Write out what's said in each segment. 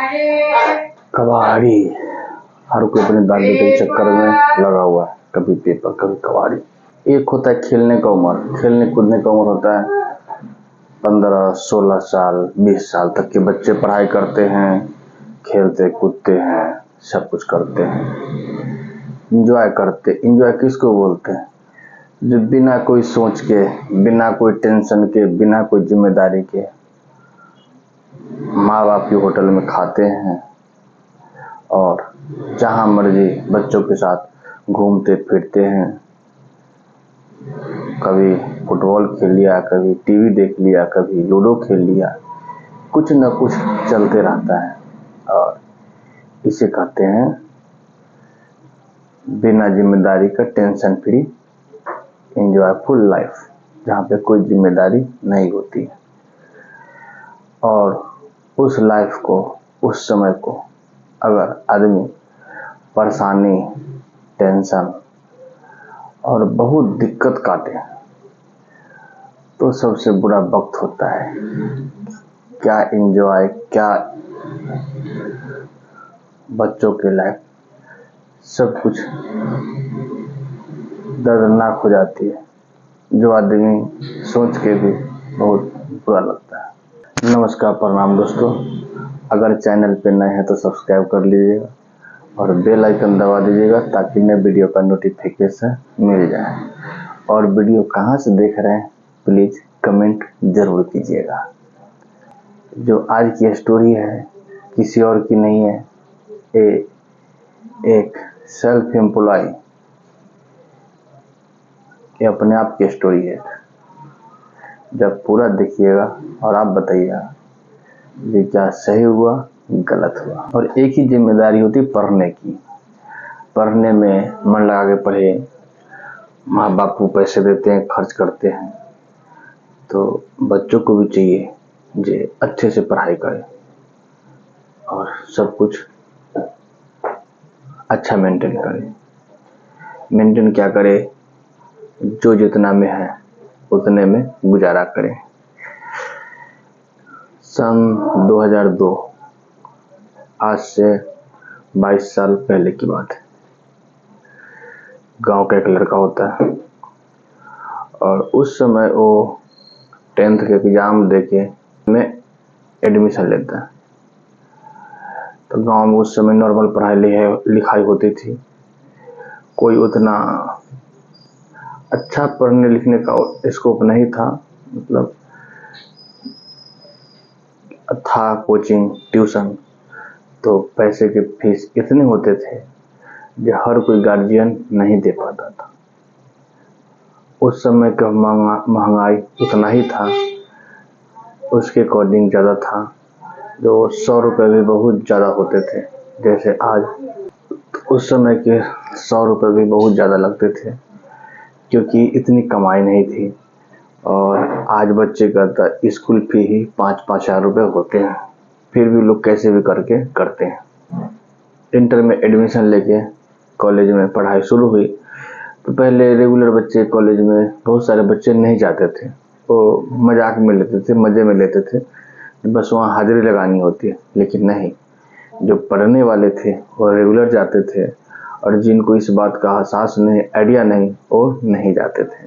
कबाड़ी। हर कोई अपने दादी के चक्कर में लगा हुआ है, कभी पेपर कभी कबाड़ी। एक होता है खेलने का उम्र, खेलने कूदने का उम्र होता है 15, 16 साल, 20 साल तक के बच्चे पढ़ाई करते हैं, खेलते कूदते हैं, सब कुछ करते हैं, इंजॉय करते। इंजॉय किसको बोलते हैं? जो बिना कोई सोच के, बिना कोई टेंशन के, बिना कोई जिम्मेदारी के माँ बाप की होटल में खाते हैं और जहाँ मर्जी बच्चों के साथ घूमते फिरते हैं। कभी फुटबॉल खेल लिया, कभी टीवी देख लिया, कभी लूडो खेल लिया, कुछ न कुछ चलते रहता है और इसे कहते हैं बिना जिम्मेदारी का टेंशन फ्री एंजॉयफुल लाइफ, जहाँ पे कोई जिम्मेदारी नहीं होती है। और उस लाइफ को, उस समय को अगर आदमी परेशानी, टेंशन और बहुत दिक्कत काटे तो सबसे बुरा वक्त होता है। क्या एंजॉय, क्या बच्चों के लाइफ, सब कुछ दर्दनाक हो जाती है, जो आदमी सोच के भी बहुत बुरा लगता है। नमस्कार, प्रणाम दोस्तों। अगर चैनल पे नए हैं तो सब्सक्राइब कर लीजिएगा और बेल आइकन दबा दीजिएगा ताकि नए वीडियो का नोटिफिकेशन मिल जाए। और वीडियो कहाँ से देख रहे हैं प्लीज कमेंट जरूर कीजिएगा। जो आज की स्टोरी है किसी और की नहीं है, एक सेल्फ एम्प्लॉय, ये अपने आप की स्टोरी है। जब पूरा देखिएगा और आप बताइएगा ये क्या सही हुआ गलत हुआ। और एक ही जिम्मेदारी होती है पढ़ने की। पढ़ने में मन लगा के पढ़े, माँ बाप को पैसे देते हैं, खर्च करते हैं, तो बच्चों को भी चाहिए जे अच्छे से पढ़ाई करे और सब कुछ अच्छा मेंटेन करे। मेंटेन क्या करे? जो जितना में है उतने में गुजारा करे। सन 2002, आज से 22 साल पहले की बात है। गांव का एक लड़का होता है और उस समय वो 10th के एग्जाम देके में एडमिशन लेता है। तो गांव में उस समय नॉर्मल पढ़ाई लिखाई होती थी, कोई उतना अच्छा पढ़ने लिखने का स्कोप नहीं था। मतलब था कोचिंग, ट्यूशन, तो पैसे के फीस इतने होते थे जो हर कोई गार्जियन नहीं दे पाता था। उस समय का महंगाई उतना ही था, उसके अकॉर्डिंग ज़्यादा था। जो 100 रुपये भी बहुत ज़्यादा होते थे जैसे आज, उस समय के 100 रुपये भी बहुत ज़्यादा लगते थे क्योंकि इतनी कमाई नहीं थी। और आज बच्चे का स्कूल फी ही 5-5 हज़ार रुपये होते हैं, फिर भी लोग कैसे भी करके करते हैं। इंटर में एडमिशन लेके कॉलेज में पढ़ाई शुरू हुई तो पहले रेगुलर बच्चे कॉलेज में, बहुत सारे बच्चे नहीं जाते थे, वो मजाक में लेते थे, मज़े में लेते थे, बस वहाँ हाजिरी लगानी होती है। लेकिन नहीं, जो पढ़ने वाले थे वो रेगुलर जाते थे और जिनको इस बात का एहसास नहीं, आइडिया नहीं, वो नहीं जाते थे।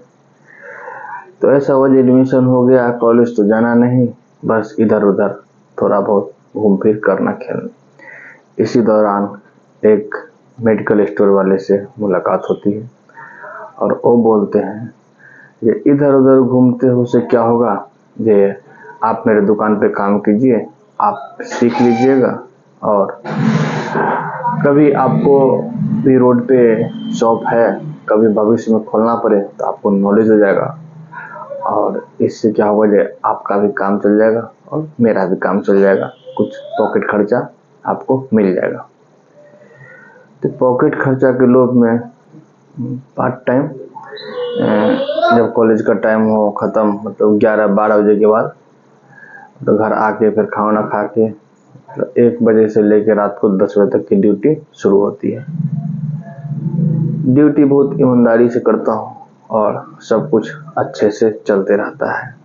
तो ऐसा हुआ, एडमिशन हो गया, कॉलेज तो जाना नहीं, बस इधर उधर थोड़ा बहुत घूम फिर करना, खेलना। इसी दौरान एक मेडिकल स्टोर वाले से मुलाकात होती है और वो बोलते हैं ये इधर उधर घूमते हो से क्या होगा, ये आप मेरे दुकान पे काम कीजिए, आप सीख लीजिएगा और कभी आपको भी रोड पे शॉप है, कभी भविष्य में खोलना पड़े तो आपको नॉलेज हो जाएगा और इससे क्या होगा जे आपका भी काम चल जाएगा और मेरा भी काम चल जाएगा, कुछ पॉकेट खर्चा आपको मिल जाएगा। तो पॉकेट खर्चा के लोभ में पार्ट टाइम, जब कॉलेज का टाइम हो ख़त्म, मतलब 11-12 बजे के बाद, तो घर आके फिर खाना खा के 1 बजे से लेकर रात को 10 बजे तक की ड्यूटी शुरू होती है। ड्यूटी बहुत ईमानदारी से करता हूँ और सब कुछ अच्छे से चलते रहता है।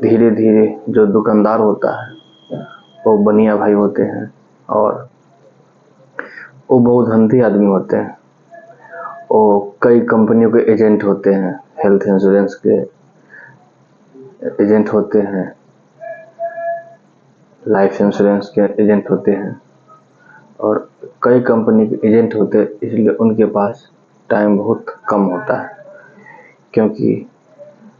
धीरे धीरे जो दुकानदार होता है वो बनिया भाई होते हैं और वो बहुत धंधी आदमी होते हैं। वो कई कंपनियों के एजेंट होते हैं, हेल्थ इंश्योरेंस के एजेंट होते हैं, लाइफ इंश्योरेंस के एजेंट होते हैं और कई कंपनी के एजेंट होते हैं, इसलिए उनके पास टाइम बहुत कम होता है। क्योंकि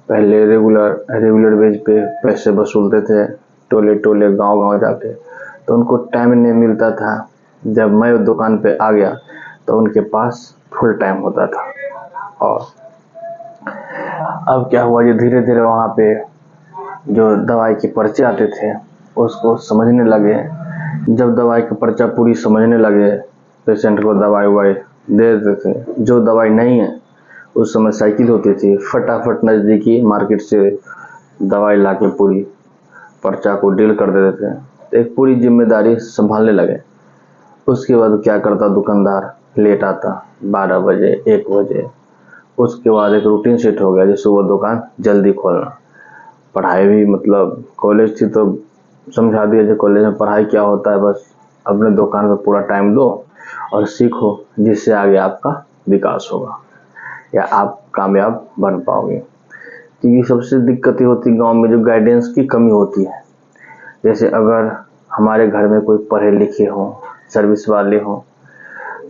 पहले रेगुलर बेस पे पैसे वसूलते थे, टोले टोले गांव जाके, तो उनको टाइम नहीं मिलता था। जब मैं दुकान पे आ गया तो उनके पास फुल टाइम होता था। और अब क्या हुआ, जो धीरे धीरे वहाँ पे जो दवाई के पर्चे आते थे उसको समझने लगे। जब दवाई का पर्चा पूरी समझने लगे, पेशेंट को दवाई ववाई दे देते थे। जो दवाई नहीं है, उस समय साइकिल होती थी, फटाफट नज़दीकी मार्केट से दवाई लाके पूरी पर्चा को डील कर देते थे। तो एक पूरी जिम्मेदारी संभालने लगे। उसके बाद क्या करता, दुकानदार लेट आता 12 बजे 1 बजे। उसके बाद एक रूटीन सेट हो गया, जो सुबह दुकान जल्दी खोलना। पढ़ाई भी मतलब कॉलेज थी तो समझा दिया जो कॉलेज में पढ़ाई क्या होता है, बस अपने दुकान में पूरा टाइम दो और सीखो, जिससे आगे आपका विकास होगा या आप कामयाब बन पाओगे। क्योंकि सबसे दिक्कत ये होती है गांव में, जो गाइडेंस की कमी होती है। जैसे अगर हमारे घर में कोई पढ़े लिखे हों, सर्विस वाले हों,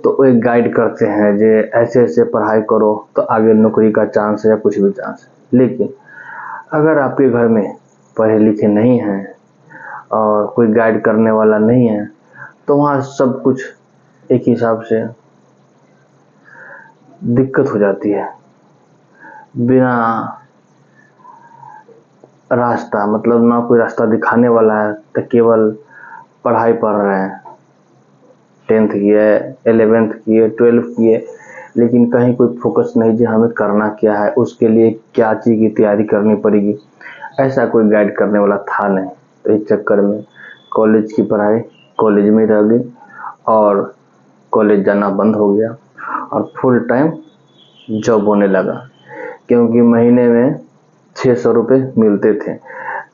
तो वो एक गाइड करते हैं जे ऐसे ऐसे पढ़ाई करो तो आगे नौकरी का चांस है या कुछ भी चांस है। लेकिन अगर आपके घर में पढ़े लिखे नहीं हैं और कोई गाइड करने वाला नहीं है, तो वहाँ सब कुछ एक हिसाब से दिक्कत हो जाती है। बिना रास्ता, मतलब ना कोई रास्ता दिखाने वाला है, तो केवल पढ़ाई पढ़ रहे हैं, 10th किए, 11th किए, 12th किए, लेकिन कहीं कोई फोकस नहीं कि हमें करना क्या है, उसके लिए क्या चीज़ की तैयारी करनी पड़ेगी, ऐसा कोई गाइड करने वाला था नहीं। तो इस चक्कर में कॉलेज की पढ़ाई कॉलेज में रह गई और कॉलेज जाना बंद हो गया और फुल टाइम जॉब होने लगा। क्योंकि महीने में 600 रुपये मिलते थे।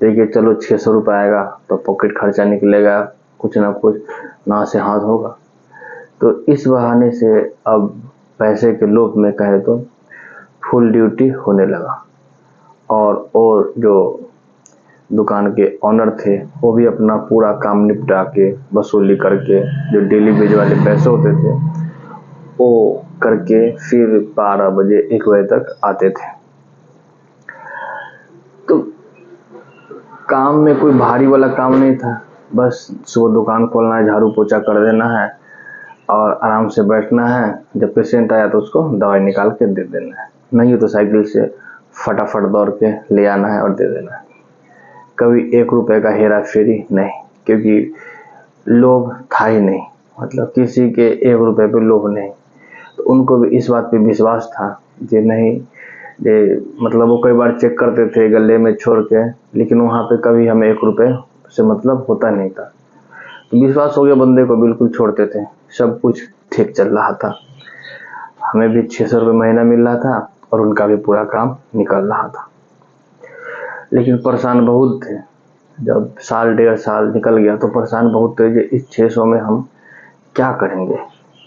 देखिए चलो 600 रुपये आएगा तो पॉकेट खर्चा निकलेगा, कुछ ना कुछ ना से हाथ होगा। तो इस बहाने से अब पैसे के लोभ में कहे तो फुल ड्यूटी होने लगा। और जो दुकान के ऑनर थे वो भी अपना पूरा काम निपटा के वसूली करके, जो डेली वेज वाले पैसे होते थे वो करके फिर 12 बजे 1 बजे तक आते थे। तो काम में कोई भारी वाला काम नहीं था, बस सुबह दुकान खोलना है, झाड़ू पोछा कर देना है और आराम से बैठना है। जब पेशेंट आया तो उसको दवाई निकाल के दे देना है, नहीं तो साइकिल से फटाफट दौड़ के ले आना है और दे देना है। कभी 1 रुपए का हेरा फेरी नहीं, क्योंकि लोभ था ही नहीं, मतलब किसी के 1 रुपए पे लोभ नहीं। तो उनको भी इस बात पे विश्वास था कि नहीं, मतलब वो कई बार चेक करते थे गले में छोड़ के, लेकिन वहाँ पे कभी हमें 1 रुपए से मतलब होता नहीं था। तो विश्वास हो गया बंदे को, बिल्कुल छोड़ते थे, सब कुछ ठीक चल रहा था। हमें भी 600 रुपये महीना मिल रहा था और उनका भी पूरा काम निकल रहा था। लेकिन परेशान बहुत थे। जब साल 1.5 साल निकल गया तो परेशान बहुत थे कि इस 600 में हम क्या करेंगे,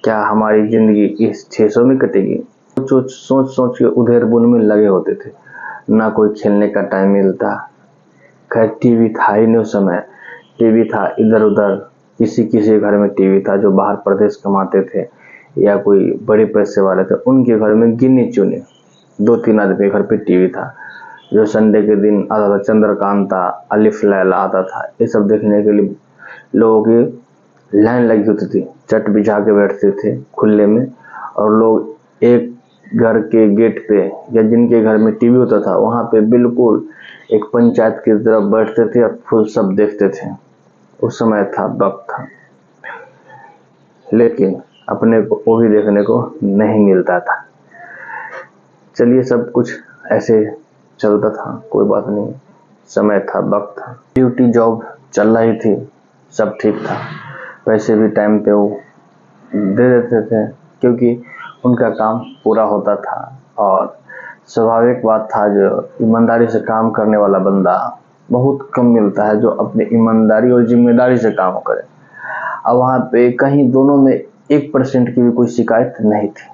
क्या हमारी ज़िंदगी इस 600 में कटेगी। सोच के उधेर बुन में लगे होते थे, ना कोई खेलने का टाइम मिलता। खैर टीवी था ही नहीं उस समय, टीवी था इधर उधर, किसी किसी घर में टीवी था, जो बाहर प्रदेश कमाते थे या कोई बड़े पैसे वाले थे उनके घर में गिने चुने 2-3 आदमी घर पे टीवी था। जो संडे के दिन आता था, चंद्रकांता, अलिफ लैला आता था, ये सब देखने के लिए लोगों की लाइन लगी होती थी। चट बिछा के बैठते थे खुले में, और लोग एक घर के गेट पे या जिनके घर में टीवी होता था वहाँ पे बिल्कुल एक पंचायत की तरफ बैठते थे और फुल सब देखते थे। उस समय था, वक्त था, लेकिन अपने को वो भी देखने को नहीं मिलता था। चलिए सब कुछ ऐसे चलता था, कोई बात नहीं, समय था, वक्त था। ड्यूटी जॉब चल रही थी, सब ठीक था, पैसे भी टाइम पे वो दे देते थे क्योंकि उनका काम पूरा होता था। और स्वाभाविक बात था, जो ईमानदारी से काम करने वाला बंदा बहुत कम मिलता है जो अपनी ईमानदारी और जिम्मेदारी से काम करे। अब वहाँ पे कहीं दोनों में 1% की भी कोई शिकायत नहीं थी।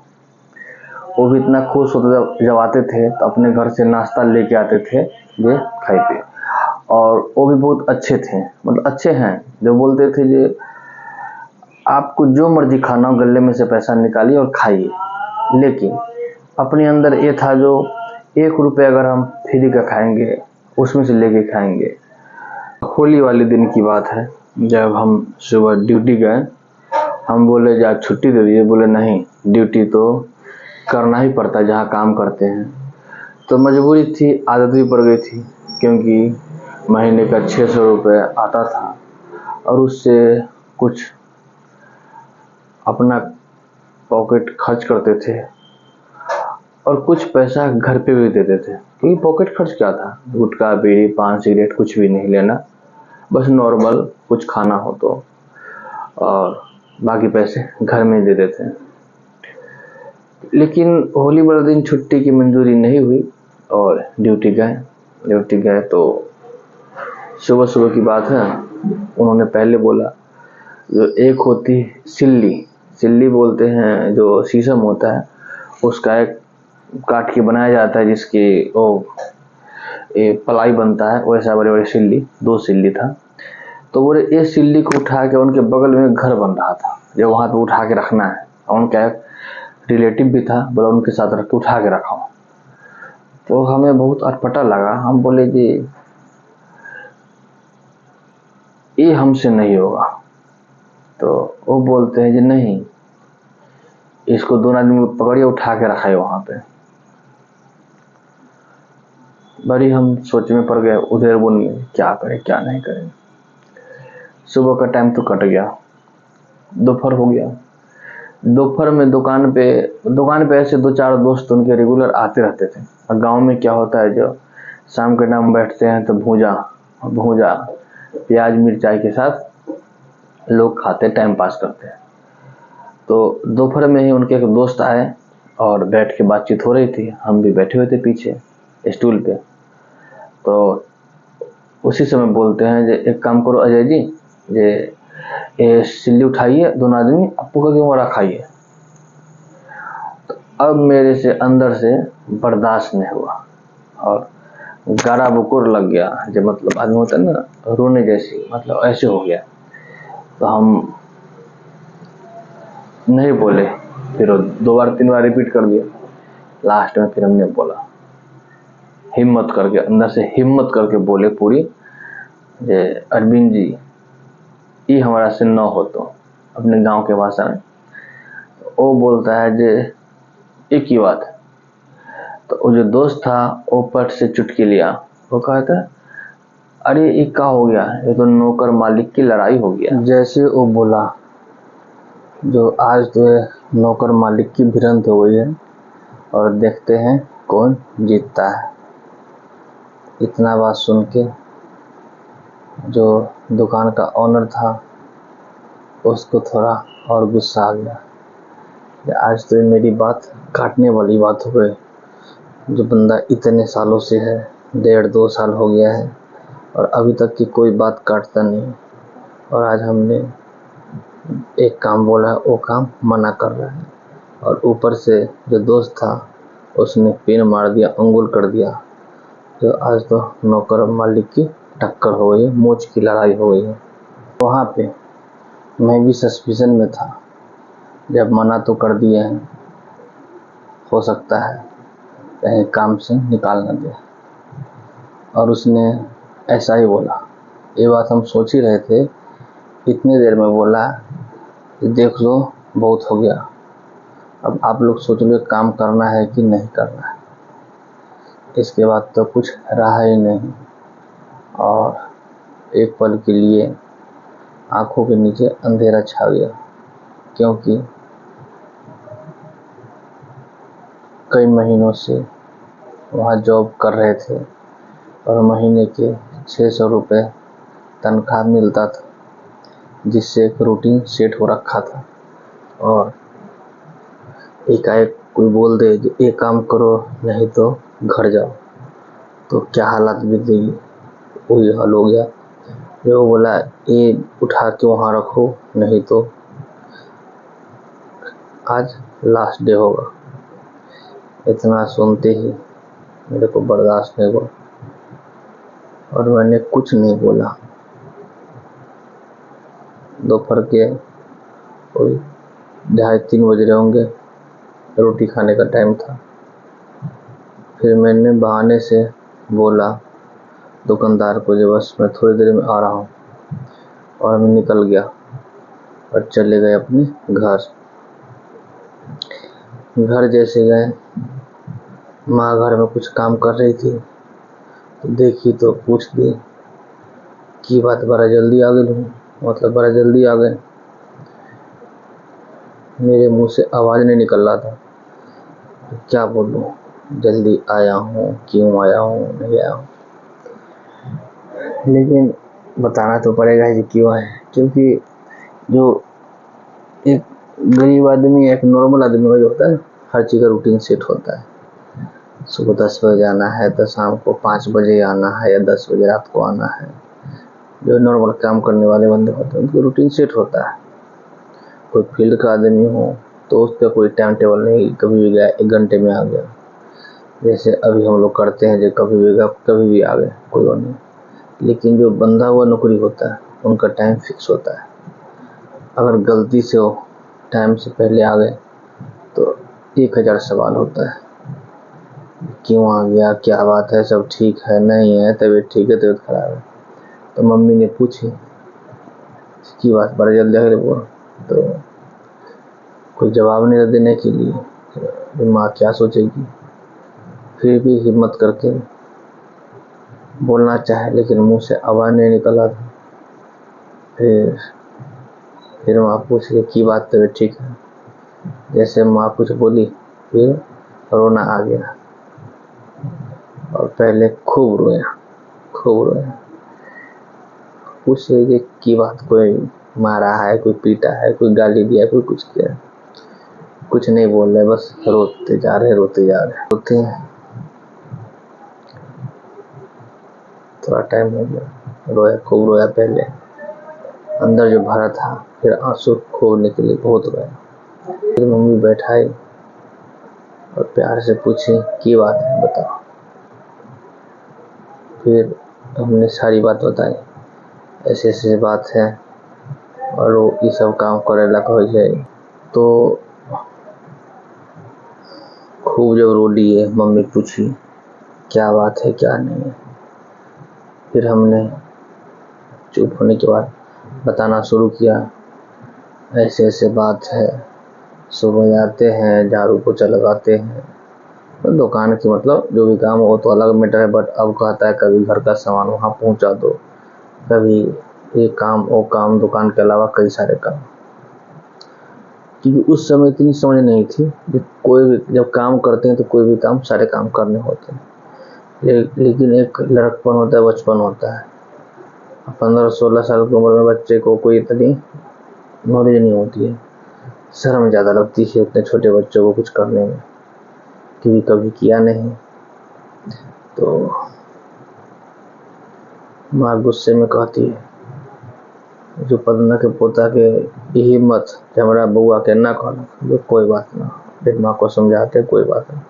वो भी इतना खुश होते जब आते थे तो अपने घर से नाश्ता लेके आते थे, ये खाई पिए। और वो भी बहुत अच्छे थे, मतलब अच्छे हैं, जो बोलते थे कि आपको जो मर्जी खाना हो गले में से पैसा निकालिए और खाइए, लेकिन अपने अंदर ये था जो 1 रुपये अगर हम फ्री का खाएंगे उसमें से लेके खाएंगे। होली वाले दिन की बात है, जब हम सुबह ड्यूटी गए, हम बोले जा छुट्टी दे दीजिए, बोले नहीं ड्यूटी तो करना ही पड़ता है जहाँ काम करते हैं। तो मजबूरी थी, आदत भी पड़ गई थी, क्योंकि महीने का 600 रुपये आता था और उससे कुछ अपना पॉकेट खर्च करते थे और कुछ पैसा घर पे भी देते थे, क्योंकि पॉकेट खर्च क्या था, गुटखा बीड़ी पान सिगरेट कुछ भी नहीं लेना, बस नॉर्मल कुछ खाना हो तो, और बाकी पैसे घर में दे देते हैं। लेकिन होली वाले दिन छुट्टी की मंजूरी नहीं हुई और ड्यूटी गए तो सुबह सुबह की बात है, उन्होंने पहले बोला जो एक होती सिल्ली बोलते हैं, जो शीशम होता है उसका एक काट के बनाया जाता है, जिसकी वो पलाई बनता है, वैसा बड़े बड़े सिल्ली, 2 सिल्ली था। तो बोले इस सिल्ली को उठा के उनके बगल में घर बन रहा था जो वहाँ पे उठा के रखना है, और उनका एक रिलेटिव भी था, बोला उनके साथ रख के उठा के रखा। तो हमें बहुत अटपटा लगा, हम बोले जी ये हमसे नहीं होगा। तो वो बोलते हैं जी नहीं, इसको 2 आदमी पकड़िए उठा के रखा है वहाँ पे। बड़ी हम सोच में पड़ गए, उधेर बुन में क्या करें क्या नहीं करें। सुबह का टाइम तो कट गया, दोपहर हो गया। दोपहर में दुकान पे ऐसे 2-4 दोस्त उनके रेगुलर आते रहते थे। और गांव में क्या होता है, जो शाम के टाइम बैठते हैं तो भूजा प्याज मिर्चाई के साथ लोग खाते, टाइम पास करते हैं। तो दोपहर में ही उनके एक दोस्त आए और बैठ के बातचीत हो रही थी, हम भी बैठे हुए थे पीछे स्टूल पे। तो उसी समय बोलते हैं जे एक काम करो अजय जी, ये सिल्ली उठाइए 2 आदमी, आपको का क्यों रखाइए। तो अब मेरे से अंदर से बर्दाश्त नहीं हुआ और गारा बुकुर लग गया, जो मतलब आदमी होता है ना रोने जैसी, मतलब ऐसे हो गया। तो हम नहीं बोले, फिर 2 बार 3 बार रिपीट कर दिया। लास्ट में फिर हमने बोला, हिम्मत करके, अंदर से हिम्मत करके बोले पूरी, जे अरविंद जी ये हमारा से न हो, तो अपने गांव के भाषा में। वो बोलता है जे एक ही बात। तो वो जो दोस्त था वो पट से चुटकी लिया, वो कहता अरे ये क्या हो गया, ये तो नौकर मालिक की लड़ाई हो गया। जैसे वो बोला, जो आज तो नौकर मालिक की भिड़ंत हो गई है और देखते हैं कौन जीतता है। इतना बात सुन के जो दुकान का ऑनर था उसको थोड़ा और गुस्सा आ गया, आज तो मेरी बात काटने वाली बात हो गई। जो बंदा इतने सालों से है, 1.5-2 साल हो गया है और अभी तक की कोई बात काटता नहीं, और आज हमने एक काम बोला वो काम मना कर रहा है। और ऊपर से जो दोस्त था उसने पिन मार दिया, अंगुल कर दिया। जो आज तो नौकर मालिक की टक्कर हो गई, मोच की लड़ाई हो गई है। वहाँ पे मैं भी सस्पिशन में था, जब मना तो कर दिए हैं, हो सकता है कहीं काम से निकाल न दे। और उसने ऐसा ही बोला। ये बात हम सोच ही रहे थे, इतनी देर में बोला देख लो बहुत हो गया, अब आप लोग सोच लो काम करना है कि नहीं करना है। इसके बाद तो कुछ रहा ही नहीं और एक पल के लिए आंखों के नीचे अंधेरा छा गया, क्योंकि कई महीनों से वहाँ जॉब कर रहे थे और महीने के 600 रुपये तनख्वाह मिलता था, जिससे एक रूटीन सेट हो रखा था। और एकाएक कोई बोल दे कि एक काम करो नहीं तो घर जाओ, तो क्या हालत बीतेगी। वही हाल हो गया। जो बोला ये उठा के वहाँ रखो, नहीं तो आज लास्ट डे होगा। इतना सुनते ही मेरे को बर्दाश्त नहीं हुआ और मैंने कुछ नहीं बोला। दोपहर के कोई 2:30-3 बज रहे होंगे, रोटी खाने का टाइम था। फिर मैंने बहाने से बोला दुकानदार को, जो बस मैं थोड़ी देर में आ रहा हूँ, और मैं निकल गया और चले गए अपने घर। घर जैसे गए, माँ घर में कुछ काम कर रही थी, तो देखी तो पूछ दी की बात बड़ा जल्दी आ गई, मतलब बड़ा जल्दी आ गए। मेरे मुंह से आवाज़ नहीं निकल रहा था, क्या बोलूँ, जल्दी आया हूँ, क्यों आया हूँ, नहीं आया हूँ। लेकिन बताना तो पड़ेगा ही क्यों आए, क्योंकि जो एक गरीब आदमी, एक नॉर्मल आदमी का जो होता है, हर चीज़ का रूटीन सेट होता है। सुबह 10 बजे आना है तो शाम को 5 बजे आना है, या 10 बजे रात को आना है। जो नॉर्मल काम करने वाले बंदे होते हैं उनका रूटीन सेट होता है। कोई फील्ड का आदमी हो तो उसका कोई टाइम टेबल नहीं, कभी भी गया 1 घंटे में आ गया, जैसे अभी हम लोग करते हैं, जो कभी भी गया कभी भी आ गए, कोई और नहीं। लेकिन जो बंधा हुआ नौकरी होता है उनका टाइम फिक्स होता है। अगर गलती से वो टाइम से पहले आ गए तो 1000 सवाल होता है, क्यों आ गया, क्या बात है, सब ठीक है, नहीं है, तबीयत ठीक है, तबीयत खराब है। तो मम्मी ने पूछी की बात बड़ा जल्दी आ गई, बोल तो कोई जवाब नहीं देने के लिए माँ क्या सोचेगी। फिर भी हिम्मत करके बोलना चाहे, लेकिन मुंह से आवाज़ नहीं निकला था। फिर माँ पूछ रही की बात, तबीयत ठीक है। जैसे माँ कुछ बोली, फिर रोना आ गया और पहले खूब रोया। पूछ रही थी की बात, कोई मारा है, कोई पीटा है, कोई गाली दिया, कोई कुछ किया। कुछ नहीं बोल रहे, बस रोते जा रहे। थोड़ा टाइम हो गया, खूब रोया। पहले अंदर जो भरा था, फिर आंसू खूब निकले, बहुत रोया। फिर मम्मी बैठाई और प्यार से पूछी की बात है, बताओ। फिर हमने सारी बात बताई, ऐसे बात है, और वो ये सब काम करे ला हो जाए। तो खूब जब रो लिए, मम्मी पूछी क्या बात है, क्या नहीं है। फिर हमने चुप होने के बाद बताना शुरू किया, ऐसे बात है, सुबह जाते हैं, झाड़ू पोछा लगाते हैं, तो दुकान की मतलब जो भी काम हो तो अलग मैटर है, बट अब कहता है कभी घर का सामान वहाँ पहुँचा दो, कभी ये काम वो काम, दुकान के अलावा कई सारे काम। क्योंकि उस समय इतनी समझ नहीं थी कि कोई भी जब काम करते हैं तो कोई भी काम, सारे काम करने होते हैं। लेकिन एक लड़कपन होता है, बचपन होता है। 15-16 साल की उम्र में बच्चे को कोई इतनी नॉलेज नहीं होती है, शर्म ज़्यादा लगती है इतने छोटे बच्चों को कुछ करने में, क्योंकि कभी किया नहीं। तो माँ गुस्से में कहती है, जो पदना के पोता के यही मत हमारा बउआ के ना कहना, कोई बात ना। फिर माँ को समझाते कोई बात नहीं,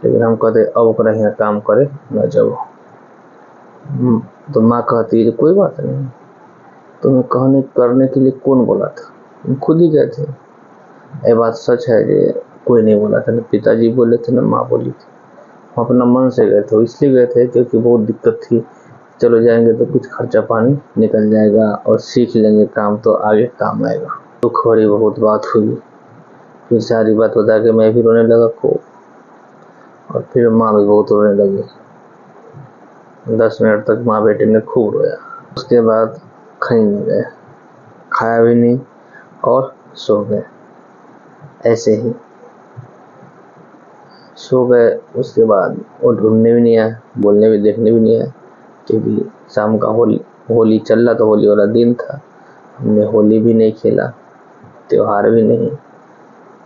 लेकिन हम कहते अब ओकरा यहाँ काम करे न जाओ। तो माँ कहती है कोई बात नहीं, तुम्हें कहने करने के लिए कौन बोला था, तुम खुद ही गए थे। ये बात सच है कि कोई नहीं बोला था, न पिताजी बोले थे, न माँ बोली थी। हम अपना मन से गए थे, इसलिए गए थे क्योंकि बहुत दिक्कत थी। चलो जाएंगे तो कुछ खर्चा पानी निकल जाएगा और सीख लेंगे काम, तो आगे काम आएगा। दुख भरी बहुत बात हुई। फिर सारी बात बता के मैं भी रोने लगा खूब, और फिर माँ भी बहुत रोने लगी। 10 मिनट तक माँ बेटे ने खूब रोया। उसके बाद कहीं नहीं गए, खाया भी नहीं और सो गए। ऐसे ही सो गए। उसके बाद वो ढूंढने भी नहीं आया, बोलने भी देखने भी नहीं आया, क्योंकि शाम का होली चल रहा था, होली वाला दिन था। हमने होली भी नहीं खेला, त्योहार भी नहीं,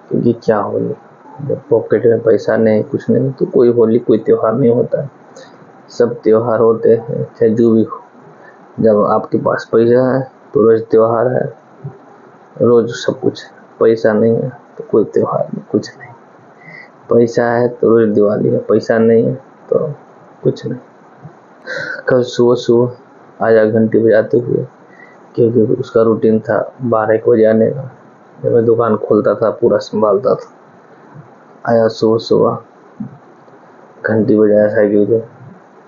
क्योंकि क्या होली, जब पॉकेट में पैसा नहीं, कुछ नहीं, तो कोई होली कोई त्योहार नहीं होता है। सब त्योहार होते हैं, चाहे जो भी हो। जब आपके पास पैसा है तो रोज त्योहार है, रोज सब कुछ है। पैसा नहीं है तो कोई त्योहार नहीं, कुछ नहीं। पैसा है तो रोज दिवाली है, पैसा नहीं है तो कुछ नहीं। कल सुबह सुबह आया घंटी बजाते हुए, क्योंकि उसका रूटीन था 12 बजे आने का। जब मैं दुकान खोलता था, पूरा संभालता था। आया सुबह सुबह, घंटी बजाया साइकिल पे,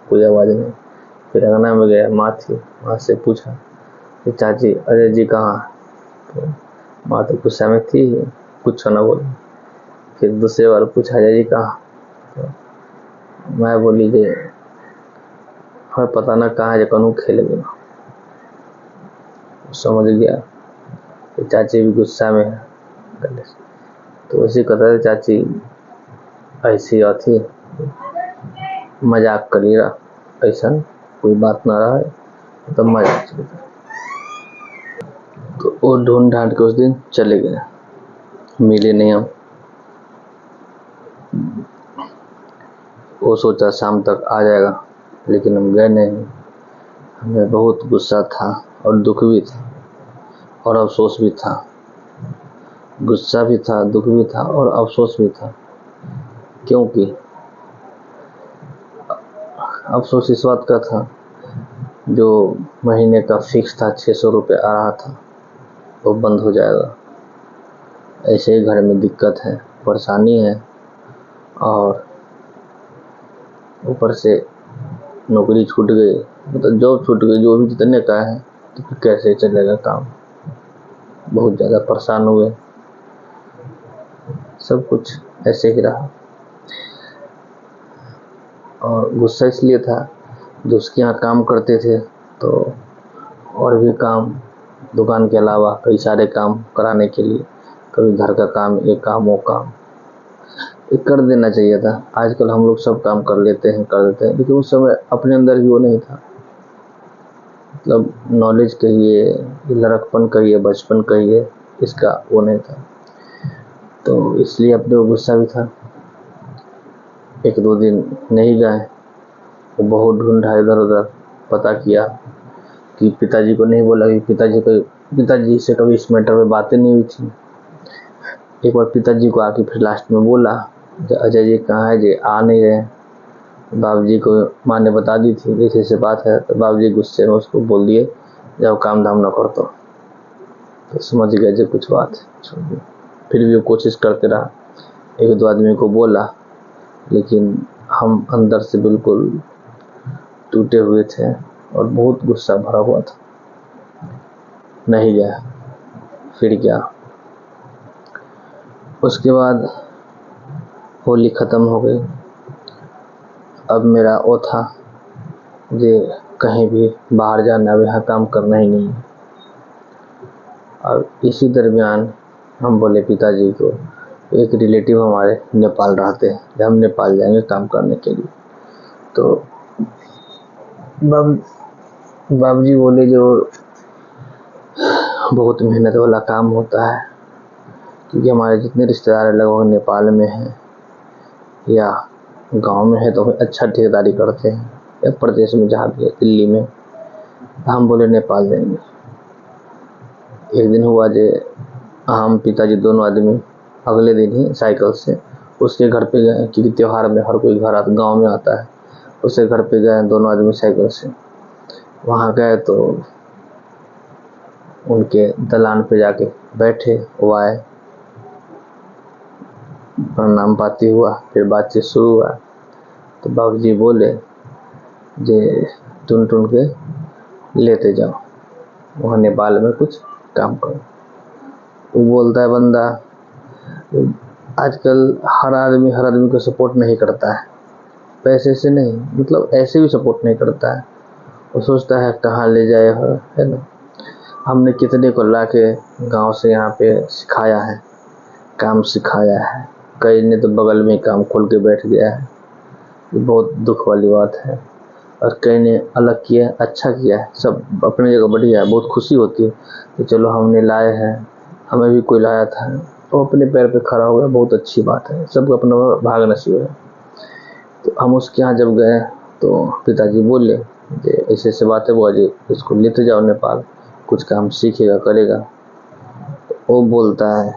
कोई आवाज़ नहीं। फिर अंगना में गया, माँ थी। माँ से पूछा कि चाची अजय जी कहाँ? तो माँ तो गुस्सा में थी, कुछ ना बोली। फिर दूसरी बार पूछा अजय जी कहाँ? तो मैं बोली कि हमें पता ना कहाँ है, कौन खेल गया। समझ गया कि चाची भी गुस्सा में है। तो उसी कहता था चाची ऐसी थी, मजाक कर लिया, ऐसा कोई बात ना रहा है तो मजाक चलता। तो वो ढूंढ ढांड के उस दिन चले गए, मिले नहीं हम। वो सोचा शाम तक आ जाएगा, लेकिन हम गए नहीं। हमें बहुत गुस्सा था और दुख भी था और अफसोस भी था। गुस्सा भी था, दुख भी था और अफसोस भी था। क्योंकि अफसोस इस बात का था, जो महीने का फिक्स था 600 रुपये आ रहा था, वो बंद हो जाएगा। ऐसे ही घर में दिक्कत है, परेशानी है, और ऊपर से नौकरी छूट गई, मतलब जॉब छूट गई, जो भी जितने का है, तो फिर कैसे चलेगा काम। बहुत ज़्यादा परेशान हुए। सब कुछ ऐसे ही रहा। और गुस्सा इसलिए था, जो उसके यहाँ काम करते थे तो और भी काम, दुकान के अलावा कई सारे काम कराने के लिए, कभी घर का काम, ये काम वो काम, ये कर देना चाहिए था। आजकल हम लोग सब काम कर लेते हैं, कर देते हैं, लेकिन उस समय अपने अंदर भी वो नहीं था। मतलब नॉलेज कहिए, लड़कपन कहिए, बचपन कहिए, इसका वो नहीं था। तो इसलिए अपने को गुस्सा भी था। 1-2 दिन नहीं गए, वो बहुत ढूंढा, इधर उधर पता किया कि पिताजी को नहीं बोला, कि पिताजी से कभी इस मैटर में बातें नहीं हुई थी। एक बार पिताजी को आके फिर लास्ट में बोला, अजय जी कहाँ है जी, आ नहीं रहे। बाबू जी को माँ ने बता दी थी जैसे ऐसे बात है, तो बाबू जी गुस्से में उसको बोल दिए, जब काम धाम ना कर तो समझ गए जो कुछ बात है। फिर भी वो कोशिश करते रहा, 1-2 आदमी को बोला, लेकिन हम अंदर से बिल्कुल टूटे हुए थे और बहुत गुस्सा भरा हुआ था। नहीं गया। फिर क्या, उसके बाद होली ख़त्म हो गई। अब मेरा वो था जे कहीं भी बाहर जाना, अब यहाँ काम करना ही नहीं। और इसी दरमियान हम बोले पिताजी को, एक रिलेटिव हमारे नेपाल रहते हैं, जब हम नेपाल जाएंगे काम करने के लिए। तो बाबूजी बोले जो बहुत मेहनत वाला काम होता है, क्योंकि हमारे जितने रिश्तेदार लगभग नेपाल में हैं या गांव में है, तो अच्छा ठेकेदारी करते हैं, या प्रदेश में जहाँ भी है, दिल्ली में। हम बोले नेपाल जाएंगे। एक दिन हुआ जे हम पिताजी दोनों आदमी अगले दिन ही साइकिल से उसके घर पे गए, क्योंकि त्यौहार में हर कोई घर गांव में आता है। उसके घर पे गए दोनों आदमी साइकिल से। वहाँ गए तो उनके दलान पे जाके बैठे, वो आए, प्रणाम पाती हुआ, फिर बातचीत शुरू हुआ। तो बाबूजी बोले जे टुन के लेते जाओ, वहाँ नेपाल में कुछ काम करो। वो बोलता है बंदा, आजकल हर आदमी को सपोर्ट नहीं करता है, पैसे से नहीं, मतलब ऐसे भी सपोर्ट नहीं करता है। वो सोचता है कहाँ ले जाए, है ना। हमने कितने को ला के गाँव से यहाँ पे सिखाया है, काम सिखाया है। कई ने तो बगल में काम खोल के बैठ गया है, ये बहुत दुख वाली बात है। और कई ने अलग किया, अच्छा किया है, सब अपनी जगह बढ़िया है। बहुत खुशी होती है कि चलो हमने लाए हैं, हमें भी कोई लाया था, वो अपने पैर पे खड़ा हुआ, बहुत अच्छी बात है। सबको अपना भाग नसीब है। तो हम उसके यहाँ जब गए तो पिताजी बोले कि ऐसे ऐसे बात है बुआ जी, इसको लेते जाओ नेपाल, कुछ काम सीखेगा करेगा। तो वो बोलता है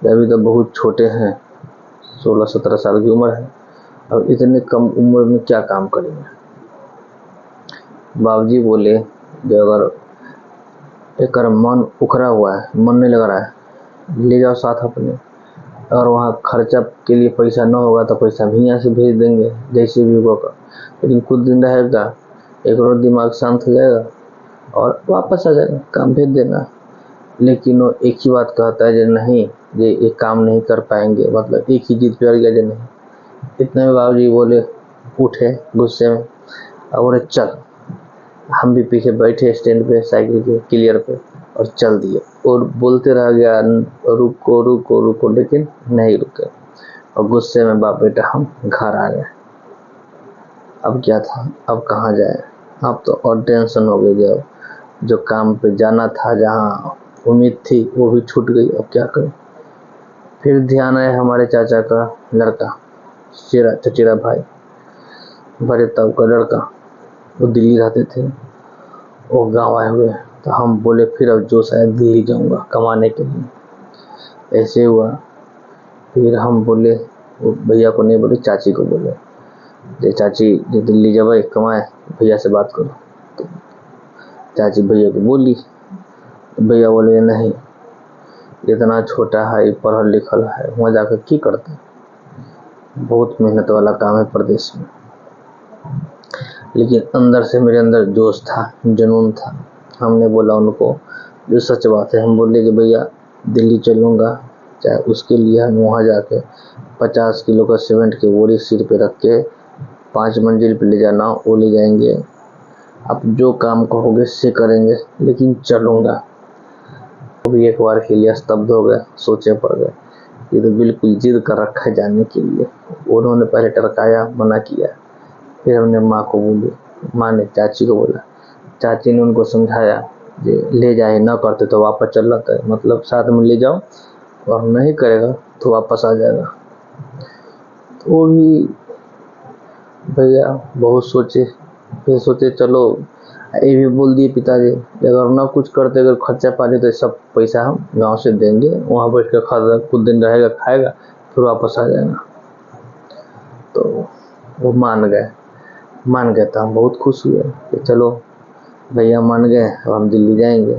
कि अभी तो बहुत छोटे हैं, 16-17 साल की उम्र है, अब इतने कम उम्र में क्या काम करेंगे। बाबूजी बोले कि अगर एक मन उखड़ा हुआ है, मन नहीं लग रहा है, ले जाओ साथ अपने, और वहाँ खर्चा के लिए पैसा न होगा तो पैसा भी यहाँ से भेज देंगे जैसे भी होगा, लेकिन कुछ दिन रहेगा, एक रोज दिमाग शांत हो जाएगा और वापस आ जाएगा, काम भेज देना। लेकिन वो एक ही बात कहता है जो नहीं, ये काम नहीं कर पाएंगे, मतलब एक ही जिद पे अड़ गया जो नहीं। इतने में बाबूजी बोले, उठे गुस्से में और बोले चल। हम भी पीछे बैठे स्टैंड पे साइकिल के क्लियर पे और चल दिए, और बोलते रह गया रुको रुको रुको, लेकिन नहीं रुके, और गुस्से में बाप बेटा हम घर आ गए। अब क्या था, अब कहाँ जाए, अब तो और टेंशन हो गई, जो काम पे जाना था, जहाँ उम्मीद थी वो भी छूट गई, अब क्या करें। फिर ध्यान आया हमारे चाचा का लड़का, चचेरा भाई, बड़े ताऊ का लड़का, वो दिल्ली रहते थे, वो गांव आए हुए। तो हम बोले फिर अब जो शायद दिल्ली जाऊंगा कमाने के लिए। ऐसे हुआ, फिर हम बोले, वो भैया को नहीं बोले, चाची को बोले, जे चाची जो दिल्ली जाए कमाए, भैया से बात करो। तो चाची भैया को बोली, भैया बोले नहीं, इतना छोटा है, पढ़ल लिखल है, वहाँ जाकर की करते, बहुत मेहनत वाला काम है प्रदेश में। लेकिन अंदर से मेरे अंदर जोश था, जुनून था। हमने बोला उनको जो सच बात है, हम बोले कि भैया दिल्ली चलूँगा, चाहे उसके लिए हम वहाँ जाके 50 किलो का सीमेंट की बोरी सिर पे रख के 5 मंजिल पे ले जाना, वो ले जाएंगे, आप जो काम कहोगे से करेंगे, लेकिन चलूँगा। वो भी एक बार के लिए स्तब्ध हो गए, सोचे पड़ गए, ये तो बिल्कुल जिद कर रखा है जाने के लिए। उन्होंने पहले टरकाया, मना किया, फिर हमने माँ को बोली, माँ ने चाची को बोला, चाची ने उनको समझाया कि ले जाए, न करते तो वापस चल जाता है, मतलब साथ में ले जाओ और नहीं करेगा तो वापस आ जाएगा। तो वो भी भैया बहुत सोचे, फिर सोचे चलो, ये भी बोल दिए पिताजी अगर ना कुछ करते, अगर खर्चा पानी तो सब पैसा हम गांव से देंगे, वहाँ बैठ कर खा, कुछ दिन रहेगा खाएगा फिर वापस आ जाएगा। तो वो मान गए तो हम बहुत खुश हुए कि चलो भैया मान गए, अब हम दिल्ली जाएंगे।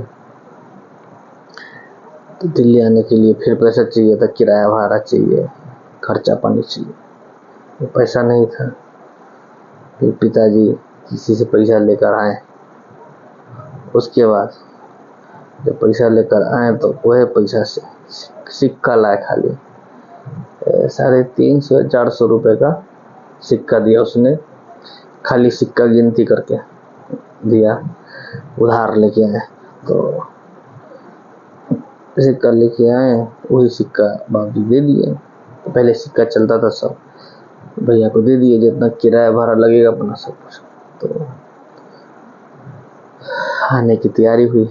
तो दिल्ली आने के लिए फिर पैसा चाहिए था, किराया भाड़ा चाहिए, खर्चा पानी चाहिए, वो पैसा नहीं था। फिर पिताजी किसी से पैसा लेकर आए, उसके बाद जब पैसा लेकर आए तो वह पैसा से सिक्का लाए, खाली 350-400 रुपये का सिक्का दिया उसने, खाली सिक्का गिनती करके दिया, उधार लेके आए। तो सिक्का लेके आए, वही सिक्का बाबूजी दे दिए। तो पहले सिक्का चलता था, सब भैया को दे दिए, जितना किराया भाड़ा लगेगा अपना सब कुछ। तो आने की तैयारी हुई,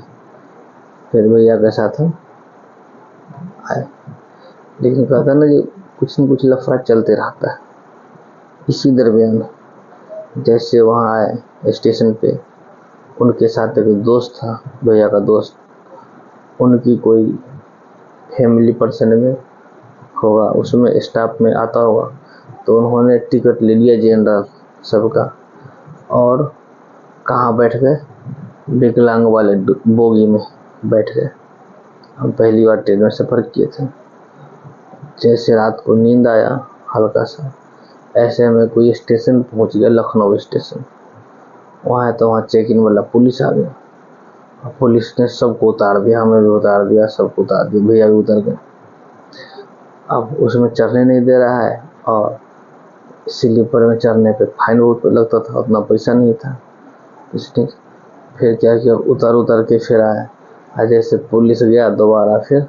फिर भैया के साथ हम आए, लेकिन कहता ना कि कुछ न कुछ लफड़ा चलते रहता है। इसी दरमियान जैसे वहाँ आए स्टेशन पे, उनके साथ एक दोस्त था, भैया का दोस्त, उनकी कोई फैमिली पर्सन में होगा, उसमें स्टाफ में आता होगा, तो उन्होंने टिकट ले लिया जनरल सबका, और कहाँ बैठ गए, विकलांग वाले बोगी में बैठ गए। हम पहली बार ट्रेन में सफ़र किए थे। जैसे रात को नींद आया हल्का सा, ऐसे में कोई स्टेशन पहुंच गया, लखनऊ स्टेशन। वहाँ तो वहाँ चेक इन वाला पुलिस आ गया, पुलिस ने सबको उतार दिया, हमें भी उतार दिया, सबको उतार दिया, भैया भी उतर गए। अब उसमें चढ़ने नहीं दे रहा है, और स्लीपर में चढ़ने पे फाइन बहुत लगता था, उतना पैसा नहीं था। इसने फिर क्या किया, उतर के फिर आए, जैसे पुलिस गया दोबारा फिर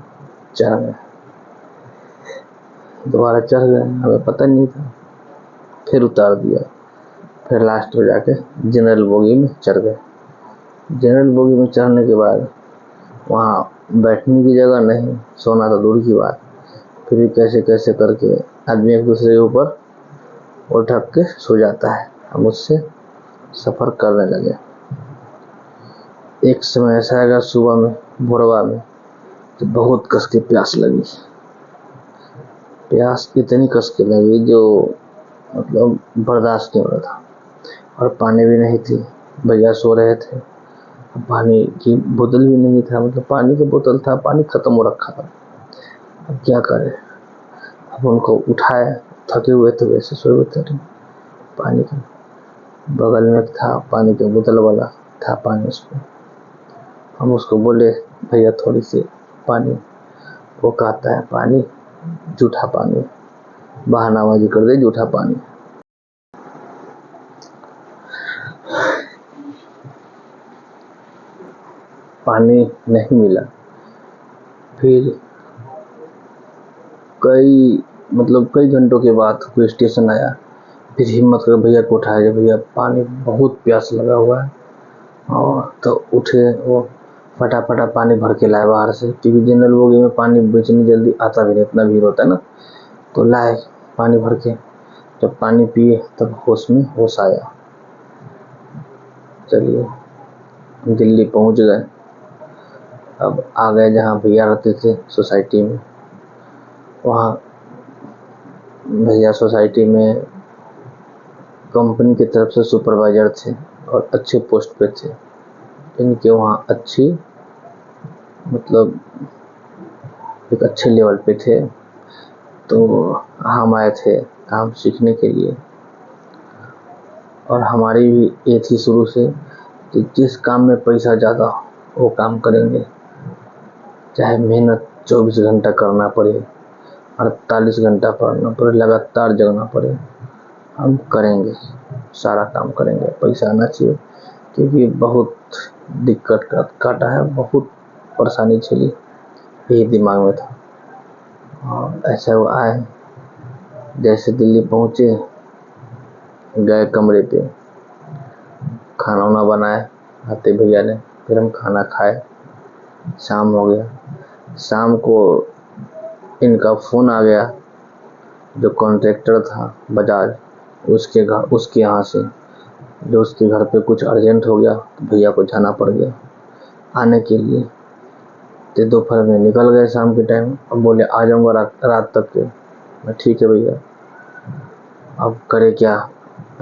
चढ़ गए, हमें पता नहीं था, फिर उतार दिया, फिर लास्ट में जाके जनरल बोगी में चढ़ गए। जनरल बोगी में चढ़ने के बाद वहाँ बैठने की जगह नहीं, सोना तो दूर की बात, फिर भी कैसे कैसे करके आदमी एक दूसरे के ऊपर उठक के सो जाता है। हम उससे सफ़र करने लगे। एक समय ऐसा आएगा सुबह में, भोरवा में, तो बहुत कस के प्यास लगी। प्यास इतनी कस के लगी जो मतलब बर्दाश्त नहीं हो रहा था, और पानी भी नहीं थी। भैया सो रहे थे, पानी की बोतल भी नहीं था, मतलब पानी की बोतल था, पानी ख़त्म हो रखा था। अब क्या करें? अब उनको उठाए, थके हुए थे, वैसे सोए हुए थे। पानी का बगल में था, पानी की बोतल वाला था पानी उसमें। हम उसको बोले, भैया थोड़ी सी पानी। वो कहता है पानी, जूठा पानी, बहानाबाजी कर दे, जूठा पानी। पानी नहीं मिला। फिर कई घंटों के बाद कोई स्टेशन आया। फिर हिम्मत कर भैया को उठाया, भैया पानी बहुत प्यास लगा हुआ है। और तो उठे, वो फटाफटा पानी भर के लाए बाहर से, क्योंकि जनरल बोगी में पानी बेचने जल्दी आता भी नहीं, इतना भीड़ होता है ना। तो लाए पानी भर के, जब पानी पिए तब होश आया। चलिए दिल्ली पहुंच गए। अब आ गए जहाँ भैया रहते थे, सोसाइटी में। वहाँ भैया सोसाइटी में कंपनी की तरफ से सुपरवाइजर थे और अच्छे पोस्ट पे थे। इनके वहाँ अच्छी, मतलब एक अच्छे लेवल पे थे। तो हम आए थे काम सीखने के लिए, और हमारी भी ये थी शुरू से कि जिस काम में पैसा ज़्यादा वो काम करेंगे, चाहे मेहनत 24 घंटा करना पड़े, 48 घंटा पढ़ना पड़े, लगातार जगना पड़े, हम करेंगे, सारा काम करेंगे, पैसा आना चाहिए। क्योंकि बहुत दिक्कत काटा है, बहुत परेशानी झेली, यही दिमाग में था। और ऐसा वो आए, जैसे दिल्ली पहुँचे, गए कमरे पे, खाना वाना बनाए आते भैया ने। फिर हम खाना खाए, शाम हो गया। शाम को इनका फ़ोन आ गया, जो कॉन्ट्रैक्टर था बजाज, उसके यहाँ से, जो उसके घर पे कुछ अर्जेंट हो गया, तो भैया को जाना पड़ गया आने के लिए। तो दोपहर में निकल गए शाम के टाइम। अब बोले आ जाऊँगा रात तक के। मैं ठीक है भैया। अब करे क्या,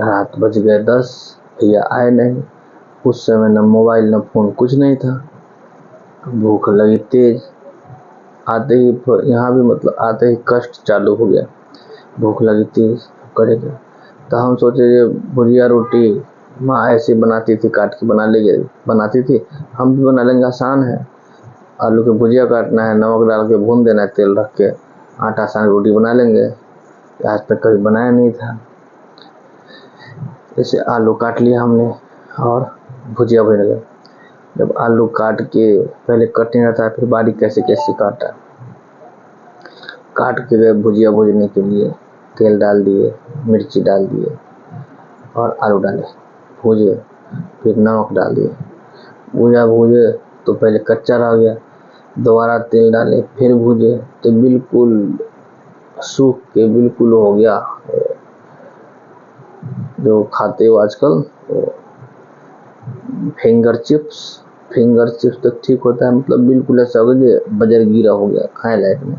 रात बज गए 10, भैया आए नहीं। उस समय न मोबाइल न फ़ोन, कुछ नहीं था। भूख लगी तेज, आते ही यहाँ भी मतलब आते ही कष्ट चालू हो गया। भूख लगी तेज, करे क्या? तो हम सोचे भुजिया रोटी माँ ऐसे बनाती थी, काट के बनाती थी, हम भी बना लेंगे, आसान है। आलू की भुजिया काटना है, नमक डाल के भून देना है, तेल रख के, आटा सान रोटी बना लेंगे। आज तक कभी बनाया नहीं था। जैसे आलू काट लिया हमने और भुजिया बन गया। जब आलू काट के, पहले कटने रहता है, फिर बारीक कैसे कैसे काटा, काट के गए भुजिया भूजने के लिए। तेल डाल दिए, मिर्ची डाल दिए और आलू डाले, भूजे। फिर नमक डाल दिए, भूजे तो पहले कच्चा रह गया। दोबारा तेल डाले, फिर भूजे तो बिल्कुल सूख के बिल्कुल हो गया, जो खाते हो आजकल फिंगर चिप्स तो ठीक होता है, मतलब बिल्कुल ऐसा हो गया बजर गिरा हो गया, खाए लायक नहीं।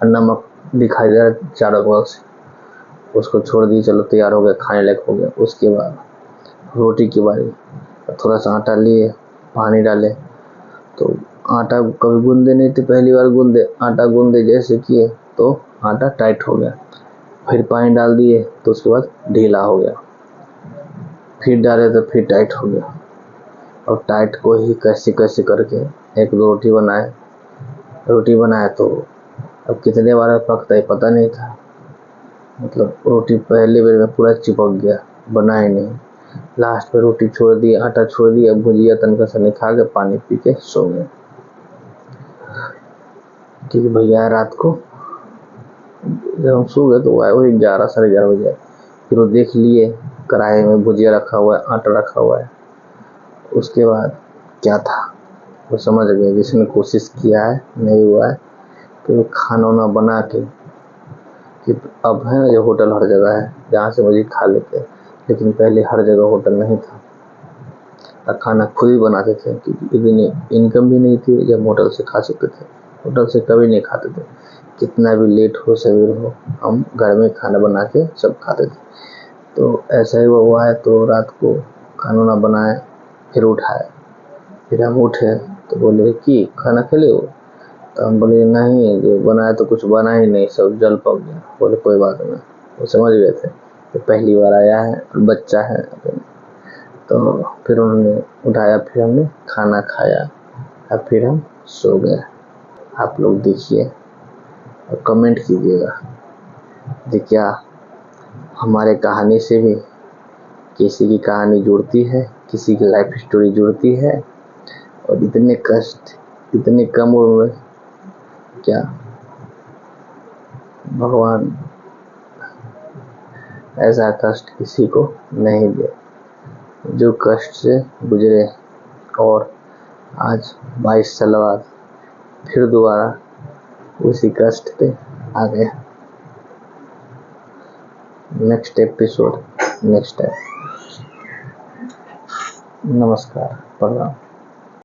और नमक दिखाई दे रहा चारों बगल से, उसको छोड़ दिए, चलो तैयार हो गया, खाने लायक हो गया। उसके बाद रोटी की बारी, थोड़ा सा आटा लिए, पानी डाले। तो आटा कभी गूंदे नहीं थे, पहली बार गूंदे, आटा गूंदे जैसे किए तो आटा टाइट हो गया। फिर पानी डाल दिए तो उसके बाद ढीला हो गया, फिर डाले तो फिर टाइट हो गया। और टाइट को ही कैसे कैसे करके एक दो रोटी बनाए तो अब कितने बार पकता है पता नहीं था। मतलब रोटी पहले बार में पूरा चिपक गया, बना ही नहीं। लास्ट में रोटी छोड़ दी, आटा छोड़ दिया, भुजिया तनका सा नहीं खा के पानी पी के सो गए। क्योंकि भैया रात को जब हम सो गए तो आए वही 11 साढ़े 11 बजे। फिर वो देख लिए कढ़ाई में भुजिया रखा हुआ है, आटा रखा हुआ है। उसके बाद क्या था वो समझ गए, जिसने कोशिश किया है नहीं हुआ है। फिर खाना वाना बना के, कि अब है ना जो होटल हर जगह है, जहाँ से मर्जी खा लेते हैं, लेकिन पहले हर जगह होटल नहीं था और खाना खुद ही बनाते थे, क्योंकि इतनी इनकम भी नहीं थी जब होटल से खा सकते थे। होटल से कभी नहीं खाते थे, कितना भी लेट हो सवेर हो हम घर में खाना बना के सब खाते थे। तो ऐसा ही हुआ है, तो रात को खाना ना बनाए, फिर उठाए, फिर हम उठे तो बोले कि खाना खा ले हो, तो हम बोले नहीं, जो बनाया तो कुछ बना ही नहीं, सब जल पक गया। बोले कोई बात नहीं, वो समझ गए थे कि पहली बार आया है और बच्चा है। तो फिर उन्होंने उठाया, फिर हमने खाना खाया और फिर हम सो गए। आप लोग देखिए और कमेंट कीजिएगा कि क्या हमारे कहानी से भी किसी की कहानी जुड़ती है, किसी की लाइफ स्टोरी जुड़ती है। और इतने कष्ट, इतने कम उम्र में, क्या भगवान ऐसा कष्ट किसी को नहीं दे जो कष्ट से गुजरे और आज 22 साल बाद फिर दोबारा उसी कष्ट पे आ गए। Next episode next time. नमस्कार, प्रणाम।